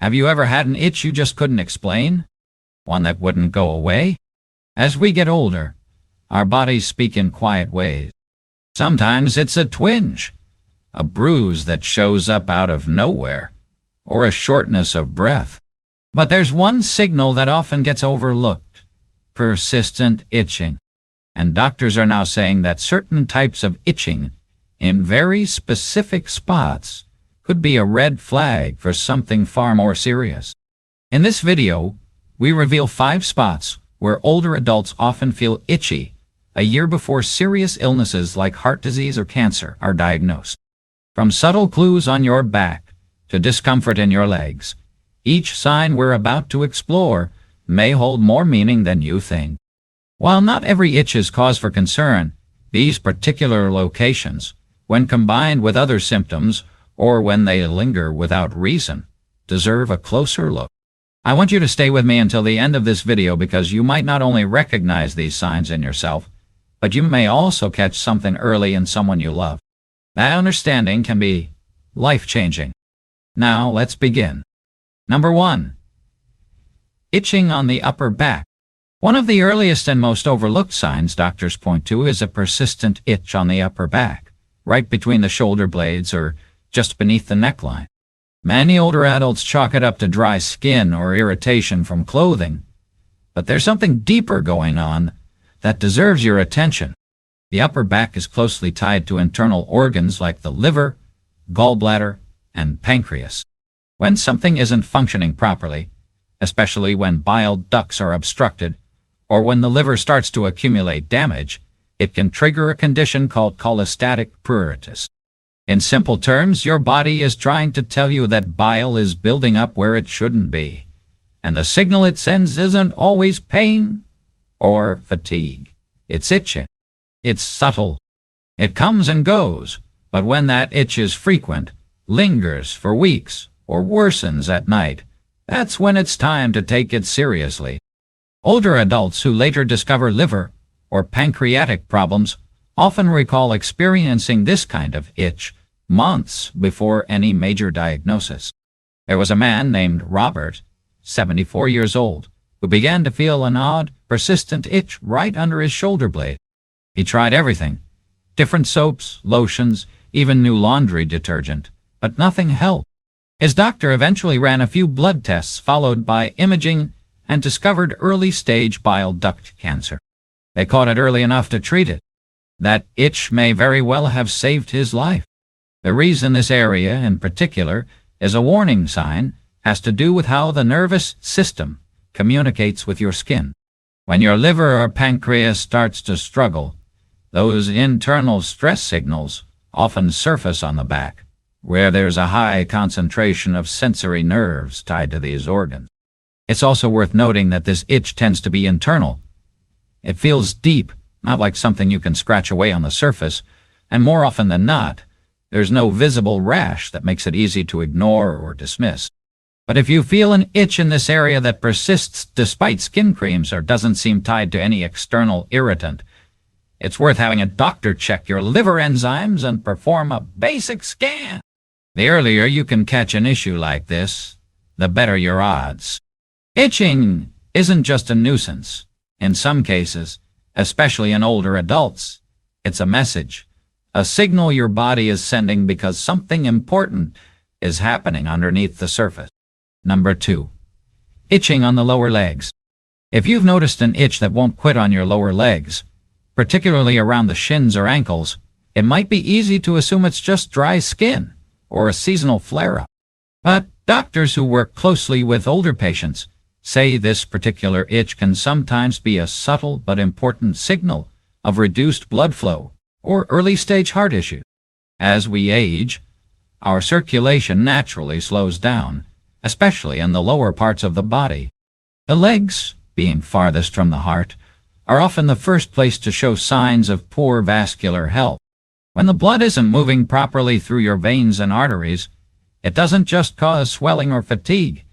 Have you ever had an itch you just couldn't explain? One that wouldn't go away? As we get older, our bodies speak in quiet ways. Sometimes it's a twinge, a bruise that shows up out of nowhere, or a shortness of breath. But there's one signal that often gets overlooked: persistent itching. And doctors are now saying that certain types of itching in very specific spots could be a red flag for something far more serious. In this video, we reveal 5 spots where older adults often feel itchy a year before serious illnesses like heart disease or cancer are diagnosed. From subtle clues on your back to discomfort in your legs, each sign we're about to explore may hold more meaning than you think. While not every itch is cause for concern, these particular locations, when combined with other symptoms or when they linger without reason, deserve a closer look. I want you to stay with me until the end of this video because you might not only recognize these signs in yourself, but you may also catch something early in someone you love. That understanding can be life-changing. Now, let's begin. Number 1. Itching on the upper back. One of the earliest and most overlooked signs doctors point to is a persistent itch on the upper back, right between the shoulder blades or just beneath the neckline. Many older adults chalk it up to dry skin or irritation from clothing, but there's something deeper going on that deserves your attention. The upper back is closely tied to internal organs like the liver, gallbladder, and pancreas. When something isn't functioning properly, especially when bile ducts are obstructed, or when the liver starts to accumulate damage, it can trigger a condition called cholestatic pruritus. In simple terms, your body is trying to tell you that bile is building up where it shouldn't be, and the signal it sends isn't always pain or fatigue. It's itching. It's subtle. It comes and goes, but when that itch is frequent, lingers for weeks, or worsens at night, that's when it's time to take it seriously. Older adults who later discover liver or pancreatic problems often recall experiencing this kind of itch months before any major diagnosis. There was a man named Robert, 74 years old, who began to feel an odd, persistent itch right under his shoulder blade. He tried everything, different soaps, lotions, even new laundry detergent, but nothing helped. His doctor eventually ran a few blood tests followed by imaging and discovered early-stage bile duct cancer. They caught it early enough to treat it. That itch may very well have saved his life. The reason this area in particular is a warning sign has to do with how the nervous system communicates with your skin. When your liver or pancreas starts to struggle, those internal stress signals often surface on the back, where there's a high concentration of sensory nerves tied to these organs. It's also worth noting that this itch tends to be internal. It feels deep, not like something you can scratch away on the surface, and more often than not, there's no visible rash that makes it easy to ignore or dismiss. But if you feel an itch in this area that persists despite skin creams or doesn't seem tied to any external irritant, it's worth having a doctor check your liver enzymes and perform a basic scan. The earlier you can catch an issue like this, the better your odds. Itching isn't just a nuisance. In some cases, especially in older adults, it's a message, a signal your body is sending because something important is happening underneath the surface. Number 2. Itching on the lower legs. If you've noticed an itch that won't quit on your lower legs, particularly around the shins or ankles, it might be easy to assume it's just dry skin or a seasonal flare-up. But doctors who work closely with older patients say this particular itch can sometimes be a subtle but important signal of reduced blood flow or early-stage heart issues. As we age, our circulation naturally slows down, especially in the lower parts of the body. The legs, being farthest from the heart, are often the first place to show signs of poor vascular health. When the blood isn't moving properly through your veins and arteries, it doesn't just cause swelling or fatigue.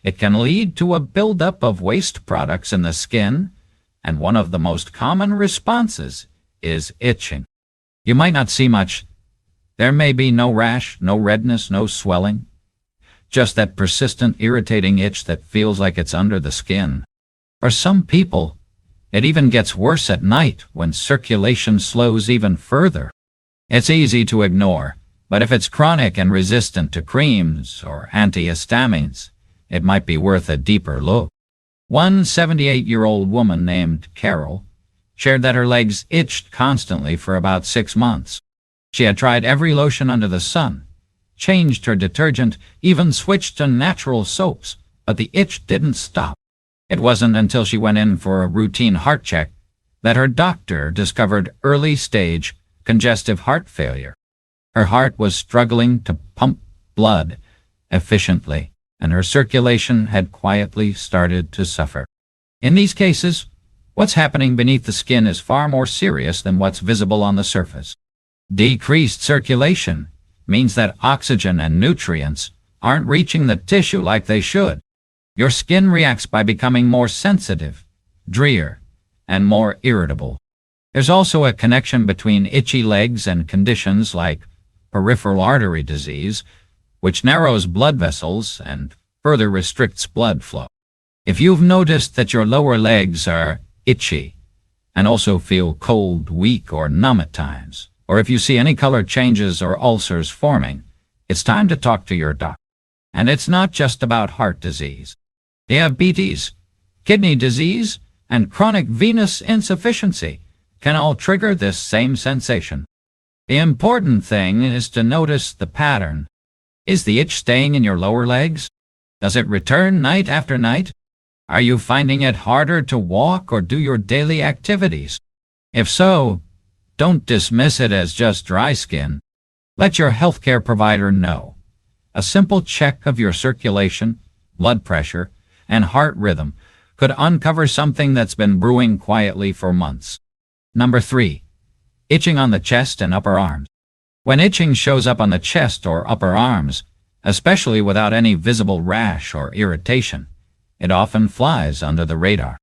It can lead to a buildup of waste products in the skin, and one of the most common responses is itching. You might not see much. There may be no rash, no redness, no swelling. just that persistent, irritating itch that feels like it's under the skin. For some people, it even gets worse at night when circulation slows even further. It's easy to ignore, but if it's chronic and resistant to creams or antihistamines, it might be worth a deeper look. One 78-year-old woman named Carol shared that her legs itched constantly for about 6 months. She had tried every lotion under the sun, changed her detergent, even switched to natural soaps, but the itch didn't stop. It wasn't until she went in for a routine heart check that her doctor discovered early-stage congestive heart failure. Her heart was struggling to pump blood efficiently, and her circulation had quietly started to suffer. In these cases, what's happening beneath the skin is far more serious than what's visible on the surface. Decreased circulation means that oxygen and nutrients aren't reaching the tissue like they should. Your skin reacts by becoming more sensitive, drier, and more irritable. There's also a connection between itchy legs and conditions like peripheral artery disease, which narrows blood vessels and further restricts blood flow. If you've noticed that your lower legs are itchy and also feel cold, weak, or numb at times, or if you see any color changes or ulcers forming, it's time to talk to your doctor. And it's not just about heart disease. Diabetes, kidney disease, and chronic venous insufficiency can all trigger this same sensation. The important thing is to notice the pattern. Is the itch staying in your lower legs? Does it return night after night? Are you finding it harder to walk or do your daily activities? If so, don't dismiss it as just dry skin. Let your healthcare provider know. A simple check of your circulation, blood pressure, and heart rhythm could uncover something that's been brewing quietly for months. Number 3. Itching on the chest and upper arms. When itching shows up on the chest or upper arms, especially without any visible rash or irritation, it often flies under the radar.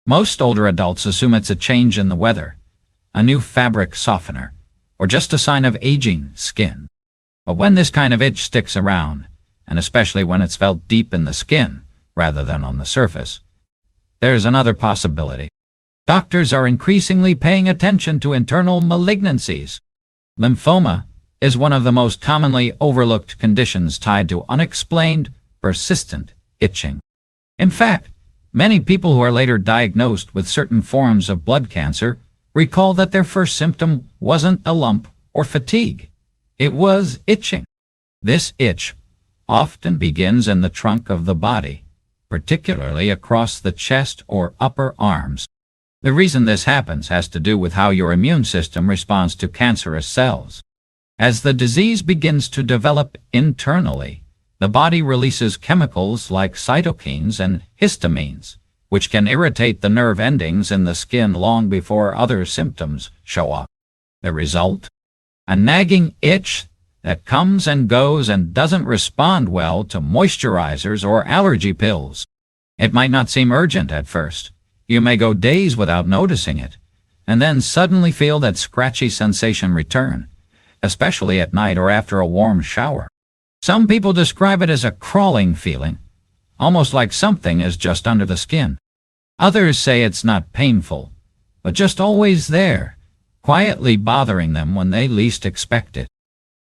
Most older adults assume it's a change in the weather, a new fabric softener, or just a sign of aging skin. But when this kind of itch sticks around, and especially when it's felt deep in the skin rather than on the surface, there's another possibility. Doctors are increasingly paying attention to internal malignancies. Lymphoma is one of the most commonly overlooked conditions tied to unexplained, persistent itching. In fact, many people who are later diagnosed with certain forms of blood cancer recall that their first symptom wasn't a lump or fatigue. It was itching. This itch often begins in the trunk of the body, particularly across the chest or upper arms. The reason this happens has to do with how your immune system responds to cancerous cells. As the disease begins to develop internally, the body releases chemicals like cytokines and histamines, which can irritate the nerve endings in the skin long before other symptoms show up. The result? A nagging itch that comes and goes and doesn't respond well to moisturizers or allergy pills. It might not seem urgent at first. You may go days without noticing it, and then suddenly feel that scratchy sensation return, especially at night or after a warm shower. Some people describe it as a crawling feeling, almost like something is just under the skin. Others say it's not painful, but just always there, quietly bothering them when they least expect it.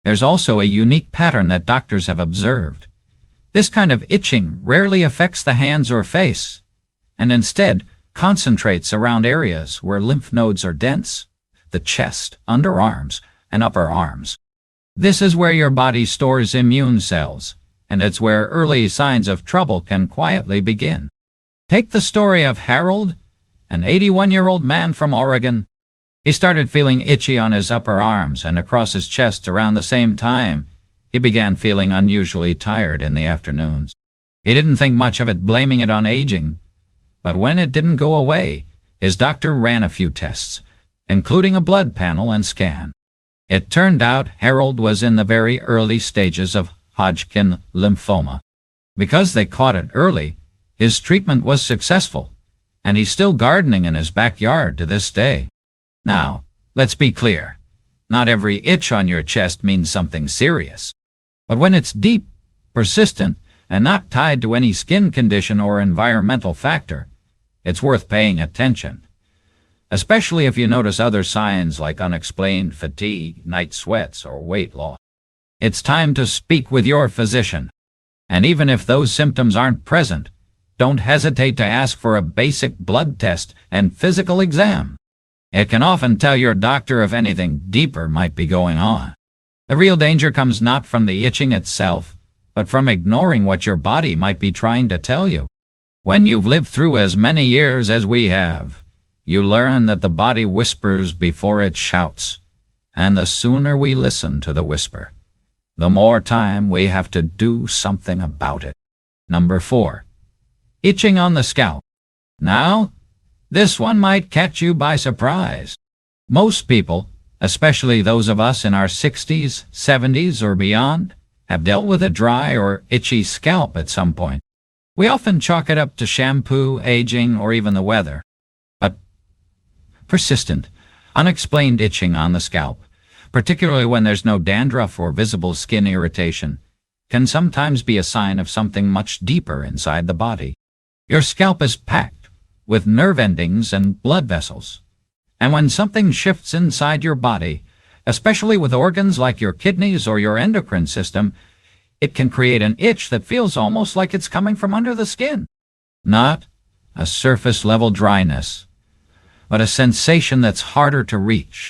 There's also a unique pattern that doctors have observed. This kind of itching rarely affects the hands or face, and instead concentrates around areas where lymph nodes are dense, the chest, underarms, and upper arms. This is where your body stores immune cells, and it's where early signs of trouble can quietly begin. Take the story of Harold, an 81-year-old man from Oregon. He started feeling itchy on his upper arms and across his chest around the same time. He began feeling unusually tired in the afternoons. He didn't think much of it, blaming it on aging. But when it didn't go away, his doctor ran a few tests, including a blood panel and scan. It turned out Harold was in the very early stages of Hodgkin lymphoma. Because they caught it early, his treatment was successful, and he's still gardening in his backyard to this day. Now, let's be clear. Not every itch on your chest means something serious. But when it's deep, persistent, and not tied to any skin condition or environmental factor, it's worth paying attention, especially if you notice other signs like unexplained fatigue, night sweats, or weight loss. It's time to speak with your physician. And even if those symptoms aren't present, don't hesitate to ask for a basic blood test and physical exam. It can often tell your doctor if anything deeper might be going on. The real danger comes not from the itching itself, but from ignoring what your body might be trying to tell you. When you've lived through as many years as we have, you learn that the body whispers before it shouts, and the sooner we listen to the whisper, the more time we have to do something about it. Number 4. Itching on the scalp. Now, this one might catch you by surprise. Most people, especially those of us in our 60s, 70s, or beyond, have dealt with a dry or itchy scalp at some point. We often chalk it up to shampoo, aging, or even the weather. But persistent, unexplained itching on the scalp, particularly when there's no dandruff or visible skin irritation, can sometimes be a sign of something much deeper inside the body. Your scalp is packed with nerve endings and blood vessels. And when something shifts inside your body, especially with organs like your kidneys or your endocrine system, it can create an itch that feels almost like it's coming from under the skin. Not a surface-level dryness, but a sensation that's harder to reach.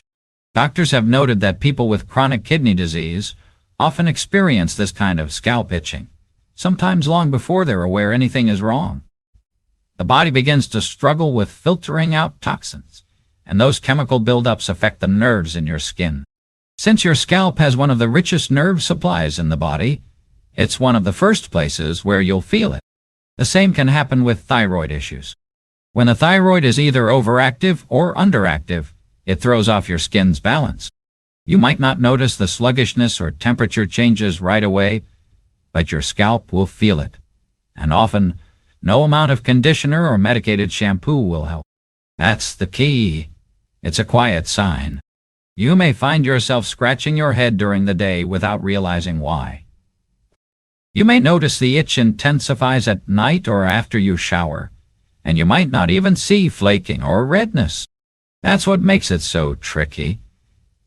Doctors have noted that people with chronic kidney disease often experience this kind of scalp itching, sometimes long before they're aware anything is wrong. The body begins to struggle with filtering out toxins, and those chemical buildups affect the nerves in your skin. Since your scalp has one of the richest nerve supplies in the body, it's one of the first places where you'll feel it. The same can happen with thyroid issues. When the thyroid is either overactive or underactive, it throws off your skin's balance. You might not notice the sluggishness or temperature changes right away, but your scalp will feel it. And often, no amount of conditioner or medicated shampoo will help. That's the key. It's a quiet sign. You may find yourself scratching your head during the day without realizing why. You may notice the itch intensifies at night or after you shower, and you might not even see flaking or redness. That's what makes it so tricky.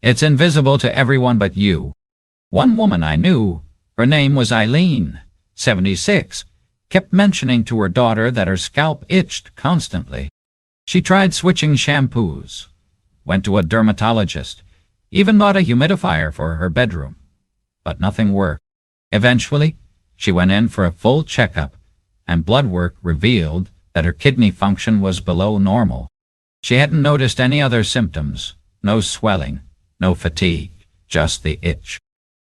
It's invisible to everyone but you. One woman I knew, her name was Eileen, 76, kept mentioning to her daughter that her scalp itched constantly. She tried switching shampoos, went to a dermatologist, even bought a humidifier for her bedroom, but nothing worked. Eventually, she went in for a full checkup, and blood work revealed that her kidney function was below normal. She hadn't noticed any other symptoms, no swelling, no fatigue, just the itch.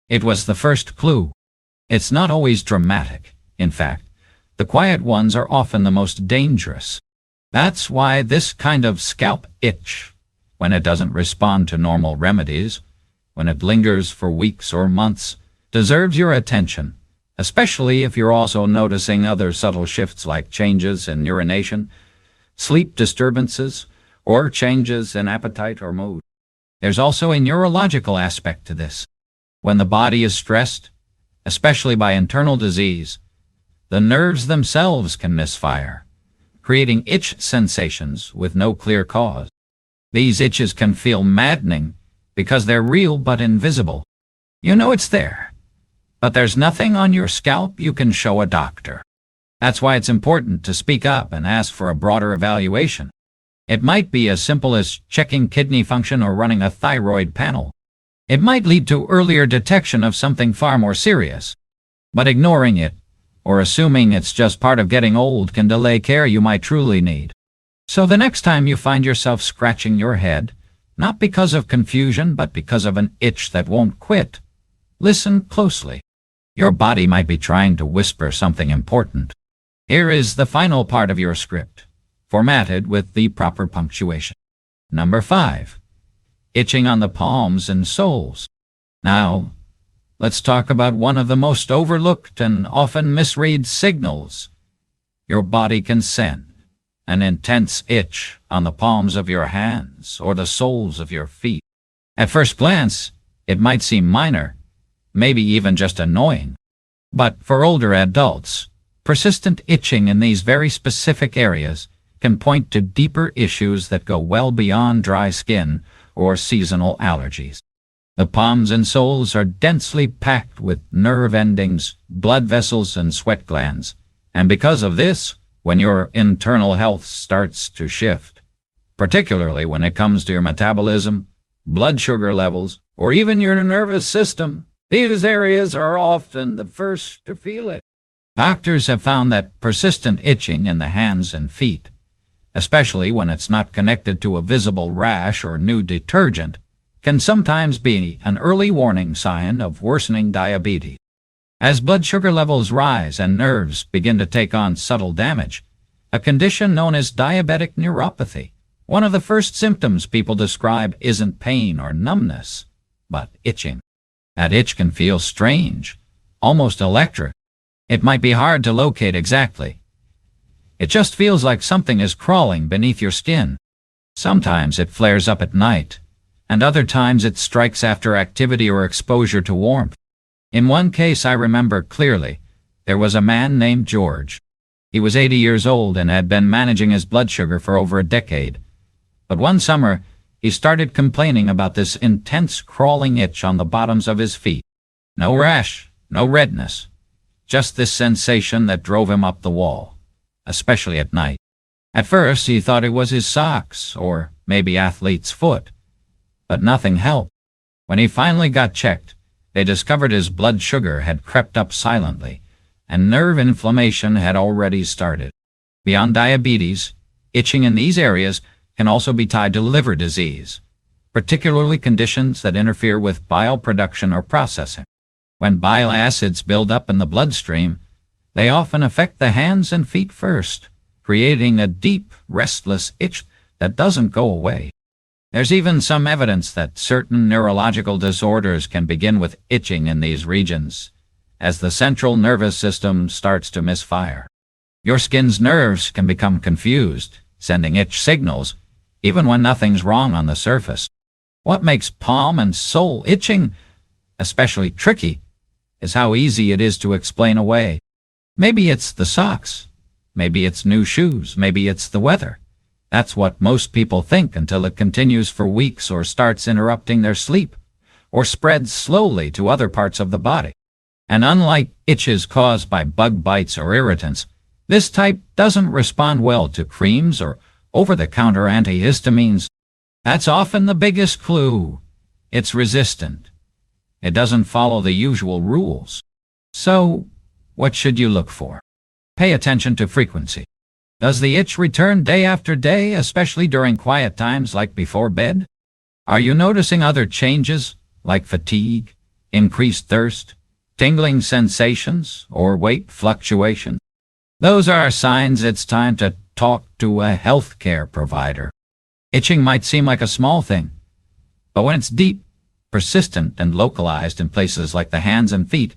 It was the first clue. It's not always dramatic. In fact, the quiet ones are often the most dangerous. That's why this kind of scalp itch, when it doesn't respond to normal remedies, when it lingers for weeks or months, deserves your attention, especially if you're also noticing other subtle shifts like changes in urination, sleep disturbances, or changes in appetite or mood. There's also a neurological aspect to this. When the body is stressed, especially by internal disease, the nerves themselves can misfire, creating itch sensations with no clear cause. These itches can feel maddening because they're real but invisible. You know it's there, but there's nothing on your scalp you can show a doctor. That's why it's important to speak up and ask for a broader evaluation. It might be as simple as checking kidney function or running a thyroid panel. It might lead to earlier detection of something far more serious. But ignoring it, or assuming it's just part of getting old, can delay care you might truly need. So the next time you find yourself scratching your head, not because of confusion, but because of an itch that won't quit, listen closely. Your body might be trying to whisper something important. Here is the final part of your script, formatted with the proper punctuation. Number 5. Itching on the palms and soles. Now, let's talk about one of the most overlooked and often misread signals. Your body can send an intense itch on the palms of your hands or the soles of your feet. At first glance, it might seem minor, maybe even just annoying. But for older adults, persistent itching in these very specific areas can point to deeper issues that go well beyond dry skin or seasonal allergies. The palms and soles are densely packed with nerve endings, blood vessels, and sweat glands. And because of this, when your internal health starts to shift, particularly when it comes to your metabolism, blood sugar levels, or even your nervous system, these areas are often the first to feel it. Doctors have found that persistent itching in the hands and feet, especially when it's not connected to a visible rash or new detergent, can sometimes be an early warning sign of worsening diabetes. As blood sugar levels rise and nerves begin to take on subtle damage, a condition known as diabetic neuropathy, one of the first symptoms people describe isn't pain or numbness, but itching. That itch can feel strange, almost electric. It might be hard to locate exactly. It just feels like something is crawling beneath your skin. Sometimes it flares up at night, and other times it strikes after activity or exposure to warmth. In one case I remember clearly, there was a man named George. He was 80 years old and had been managing his blood sugar for over a decade. But one summer, he started complaining about this intense crawling itch on the bottoms of his feet. No rash, no redness, just this sensation that drove him up the wall, especially at night. At first, he thought it was his socks, or maybe athlete's foot. But nothing helped. When he finally got checked, they discovered his blood sugar had crept up silently, and nerve inflammation had already started. Beyond diabetes, itching in these areas can also be tied to liver disease, particularly conditions that interfere with bile production or processing. When bile acids build up in the bloodstream, they often affect the hands and feet first, creating a deep, restless itch that doesn't go away. There's even some evidence that certain neurological disorders can begin with itching in these regions, as the central nervous system starts to misfire. Your skin's nerves can become confused, sending itch signals, even when nothing's wrong on the surface. What makes palm and sole itching especially tricky is how easy it is to explain away. Maybe it's the socks, maybe it's new shoes, maybe it's the weather. That's what most people think until it continues for weeks or starts interrupting their sleep, or spreads slowly to other parts of the body. And unlike itches caused by bug bites or irritants, this type doesn't respond well to creams or over-the-counter antihistamines. That's often the biggest clue. It's resistant. It doesn't follow the usual rules. So, what should you look for? Pay attention to frequency. Does the itch return day after day, especially during quiet times like before bed? Are you noticing other changes, like fatigue, increased thirst, tingling sensations, or weight fluctuation? Those are signs it's time to talk to a healthcare provider. Itching might seem like a small thing, but when it's deep, persistent, and localized in places like the hands and feet,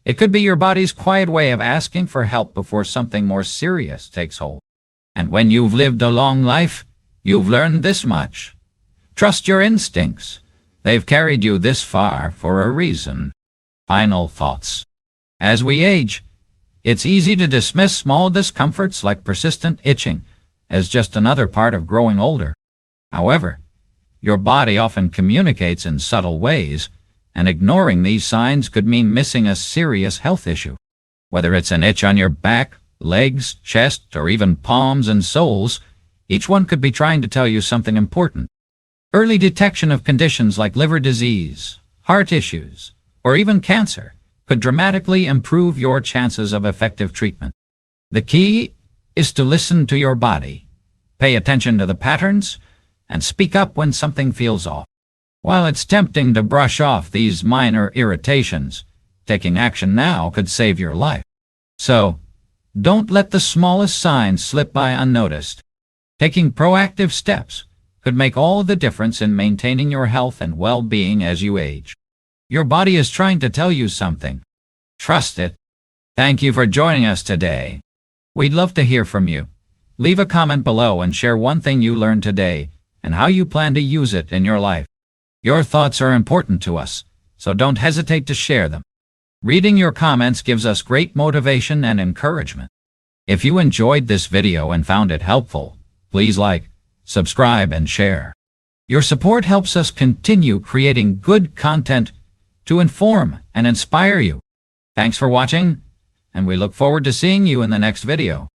it could be your body's quiet way of asking for help before something more serious takes hold. And when you've lived a long life, you've learned this much. Trust your instincts. They've carried you this far for a reason. Final thoughts. As we age, it's easy to dismiss small discomforts like persistent itching as just another part of growing older. However, your body often communicates in subtle ways, and ignoring these signs could mean missing a serious health issue. Whether it's an itch on your back, legs, chest, or even palms and soles, each one could be trying to tell you something important. Early detection of conditions like liver disease, heart issues, or even cancer could dramatically improve your chances of effective treatment. The key is to listen to your body, pay attention to the patterns, and speak up when something feels off. While it's tempting to brush off these minor irritations, taking action now could save your life. So, don't let the smallest signs slip by unnoticed. Taking proactive steps could make all the difference in maintaining your health and well-being as you age. Your body is trying to tell you something. Trust it. Thank you for joining us today. We'd love to hear from you. Leave a comment below and share one thing you learned today and how you plan to use it in your life. Your thoughts are important to us, so don't hesitate to share them. Reading your comments gives us great motivation and encouragement. If you enjoyed this video and found it helpful, please like, subscribe, and share. Your support helps us continue creating good content to inform and inspire you. Thanks for watching, and we look forward to seeing you in the next video.